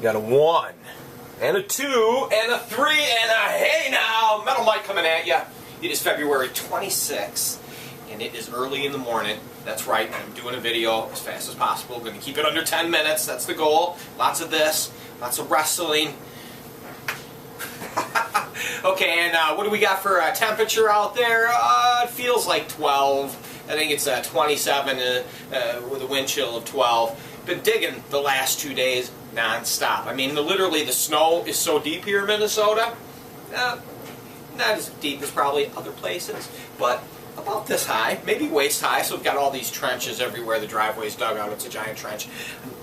got a 1, and a 2, and a 3, and a hey now! Metal Mike coming at you. It is February 26th, and it is early in the morning. That's right, I'm doing a video as fast as possible. Going to keep it under 10 minutes, that's the goal. Lots of this, lots of wrestling. Okay, and what do we got for temperature out there? It feels like 12. I think it's 27 with a wind chill of 12. Been digging the last 2 days non-stop. I mean, literally the snow is so deep here in Minnesota. Not as deep as probably other places, but about this high, maybe waist high. So we've got all these trenches everywhere. The driveway's dug out. It's a giant trench.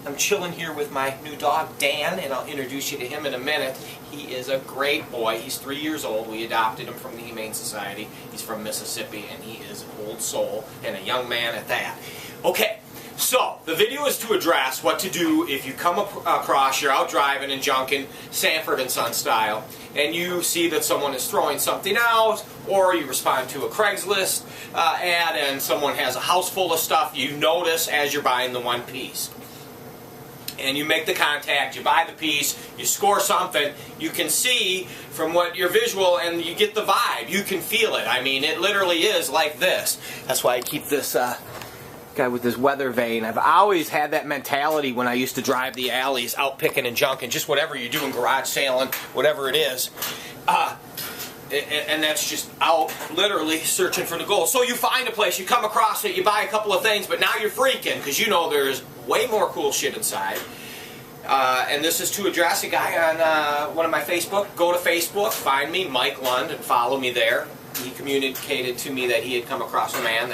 I'm chilling here with my new dog, Dan, and I'll introduce you to him in a minute. He is a great boy. He's 3 years old. We adopted him from the Humane Society. He's from Mississippi, and he is an old soul and a young man at that. Okay. So, the video is to address what to do if you come across, you're out driving and junking, Sanford and Son style, and you see that someone is throwing something out, or you respond to a Craigslist ad and someone has a house full of stuff you notice as you're buying the one piece. And you make the contact, you buy the piece, you score something, you can see from what your visual, and you get the vibe, you can feel it. I mean, it literally is like this. That's why I keep this guy with this weather vane. I've always had that mentality when I used to drive the alleys out picking and junking, just whatever you're doing, garage sailing, whatever it is. And that's just out literally searching for the gold. So you find a place, you come across it, you buy a couple of things, but now you're freaking because you know there's way more cool shit inside. And this is to address a guy on one of my Facebook. Go to Facebook, find me, Mike Lund, and follow me there. He communicated to me that he had come across a man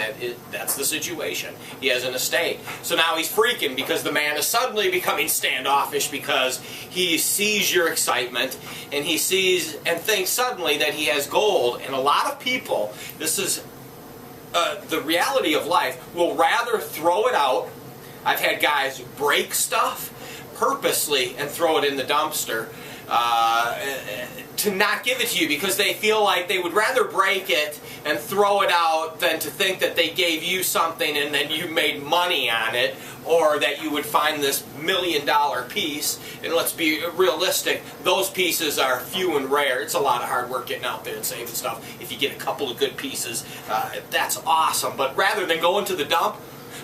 that's the situation. He has an estate. So now he's freaking because the man is suddenly becoming standoffish because he sees your excitement and he sees and thinks suddenly that he has gold. And a lot of people, this is the reality of life, will rather throw it out. I've had guys break stuff purposely and throw it in the dumpster. To not give it to you because they feel like they would rather break it and throw it out than to think that they gave you something and then you made money on it, or that you would find this $1 million piece. And let's be realistic, those pieces are few and rare. It's a lot of hard work getting out there and saving stuff. If you get a couple of good pieces, that's awesome. But rather than going to the dump,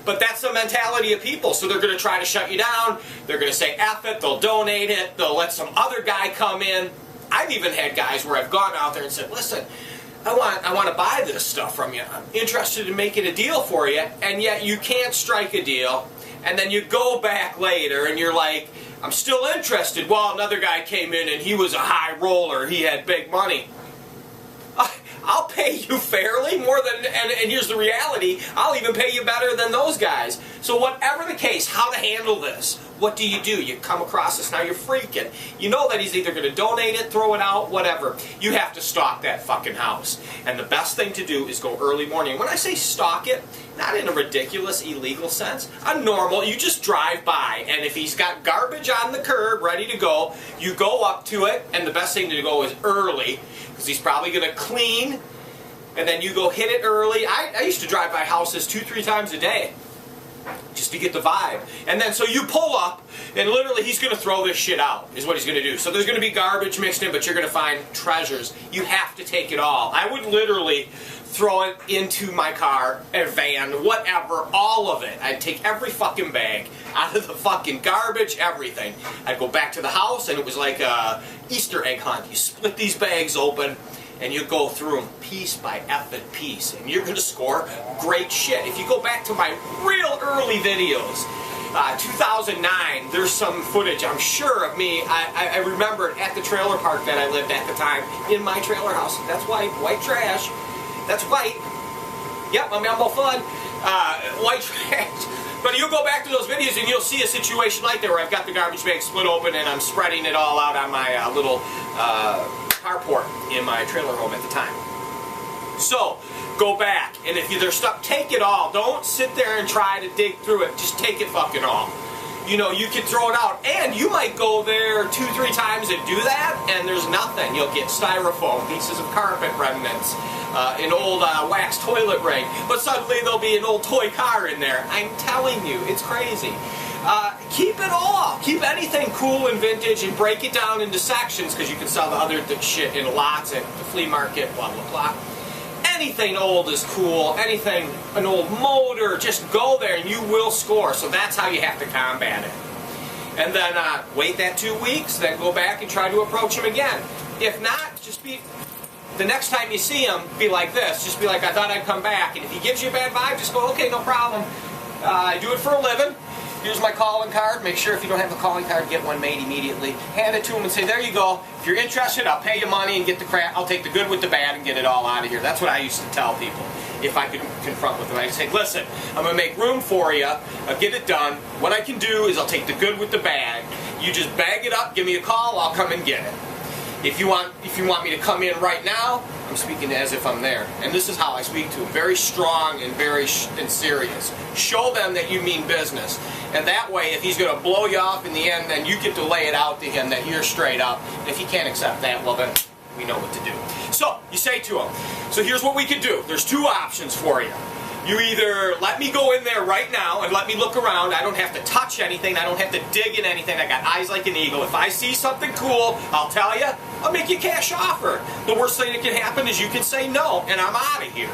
but that's the mentality of people, so they're going to try to shut you down, they're going to say F it, they'll donate it, they'll let some other guy come in. I've even had guys where I've gone out there and said, listen, I want to buy this stuff from you, I'm interested in making a deal for you, and yet you can't strike a deal, and then you go back later and you're like, I'm still interested. Well, another guy came in and he was a high roller, he had big money. I'll pay you fairly, more than, and here's the reality, I'll even pay you better than those guys. So whatever the case, how to handle this, what do? You come across this, now you're freaking. You know that he's either going to donate it, throw it out, whatever. You have to stalk that fucking house. And the best thing to do is go early morning. When I say stalk it, not in a ridiculous, illegal sense, a normal, you just drive by, and if he's got garbage on the curb ready to go, you go up to it, and the best thing to go is early, because he's probably going to clean, and then you go hit it early. I used to drive by houses 2-3 times a day just to get the vibe. And then so you pull up, and literally he's going to throw this shit out, is what he's going to do. So there's going to be garbage mixed in, but you're going to find treasures. You have to take it all. I would literally throw it into my car, a van, whatever, all of it. I'd take every fucking bag out of the fucking garbage, everything. I'd go back to the house, and it was like a Easter egg hunt. You split these bags open, and you go through them piece by effing piece, and you're going to score great shit. If you go back to my real early videos, 2009, there's some footage, I'm sure, of me. I remember it at the trailer park that I lived at the time, in my trailer house. That's white trash. That's white. Yep, I'm all fun. White trash. But you'll go back to those videos and you'll see a situation like that where I've got the garbage bag split open and I'm spreading it all out on my little carport in my trailer home at the time. So, go back, and if there's stuff, take it all. Don't sit there and try to dig through it. Just take it fucking all. You know, you can throw it out, and you might go there 2-3 times and do that, and there's nothing. You'll get styrofoam, pieces of carpet remnants, an old wax toilet ring, but suddenly there'll be an old toy car in there. I'm telling you, it's crazy. keep it all. Keep anything cool and vintage and break it down into sections because you can sell the other shit in lots at the flea market, blah, blah, blah. Anything old is cool. Anything, an old motor, just go there and you will score. So that's how you have to combat it. And then wait that 2 weeks, then go back and try to approach him again. If not, just be... The next time you see him, be like this. Just be like, I thought I'd come back. And if he gives you a bad vibe, just go, okay, no problem. I do it for a living. Here's my calling card. Make sure if you don't have a calling card, get one made immediately. Hand it to him and say, there you go. If you're interested, I'll pay you money and get the crap. I'll take the good with the bad and get it all out of here. That's what I used to tell people. If I could confront with them, I'd say, listen, I'm going to make room for you. I'll get it done. What I can do is I'll take the good with the bad. You just bag it up, give me a call, I'll come and get it. If you want me to come in right now, I'm speaking as if I'm there. And this is how I speak to them. Very strong and very serious. Show them that you mean business. And that way, if he's going to blow you off in the end, then you get to lay it out to him that you're straight up. And if he can't accept that, well then, we know what to do. So, you say to him, so here's what we can do. There's two options for you. You either let me go in there right now and let me look around. I don't have to touch anything. I don't have to dig in anything. I got eyes like an eagle. If I see something cool, I'll tell you. I'll make you a cash offer. The worst thing that can happen is you can say no, and I'm out of here.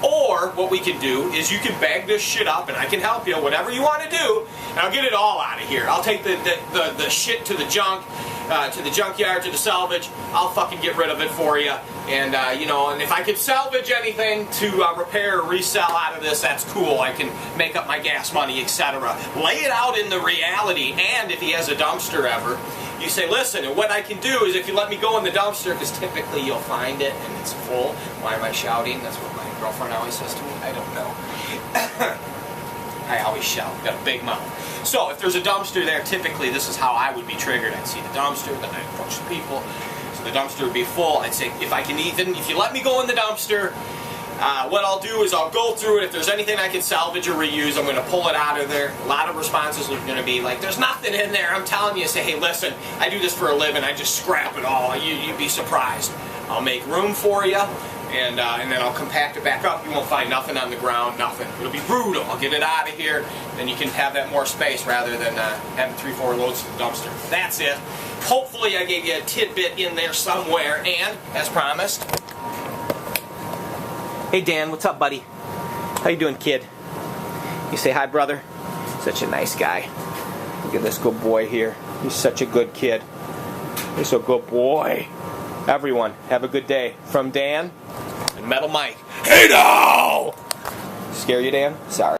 Or what we can do is you can bag this shit up, and I can help you, whatever you want to do, and I'll get it all out of here. I'll take the shit to the junk, to the junkyard, to the salvage. I'll fucking get rid of it for you. And, you know, and if I can salvage anything to repair or resell out of this, that's cool. I can make up my gas money, etc. Lay it out in the reality, and if he has a dumpster ever, you say, listen, and what I can do is if you let me go in the dumpster, because typically you'll find it and it's full. Why am I shouting? That's what my girlfriend always says to me. I don't know. I always shout. I've got a big mouth. So if there's a dumpster there, typically this is how I would be triggered. I'd see the dumpster, then I'd approach the people. So the dumpster would be full. I'd say, if you let me go in the dumpster, what I'll do is I'll go through it. If there's anything I can salvage or reuse, I'm going to pull it out of there. A lot of responses are going to be like, there's nothing in there. I'm telling you, say, hey, listen, I do this for a living. I just scrap it all. You'd be surprised. I'll make room for you, and then I'll compact it back up. You won't find nothing on the ground, nothing. It'll be brutal. I'll get it out of here. Then you can have that more space rather than having 3-4 loads to the dumpster. That's it. Hopefully I gave you a tidbit in there somewhere, and, as promised... Hey Dan, what's up, buddy? How you doing, kid? You say hi, brother? Such a nice guy. Look at this good boy here. He's such a good kid. He's a good boy. Everyone, have a good day. From Dan and Metal Mike. Hey now! Scare you, Dan? Sorry.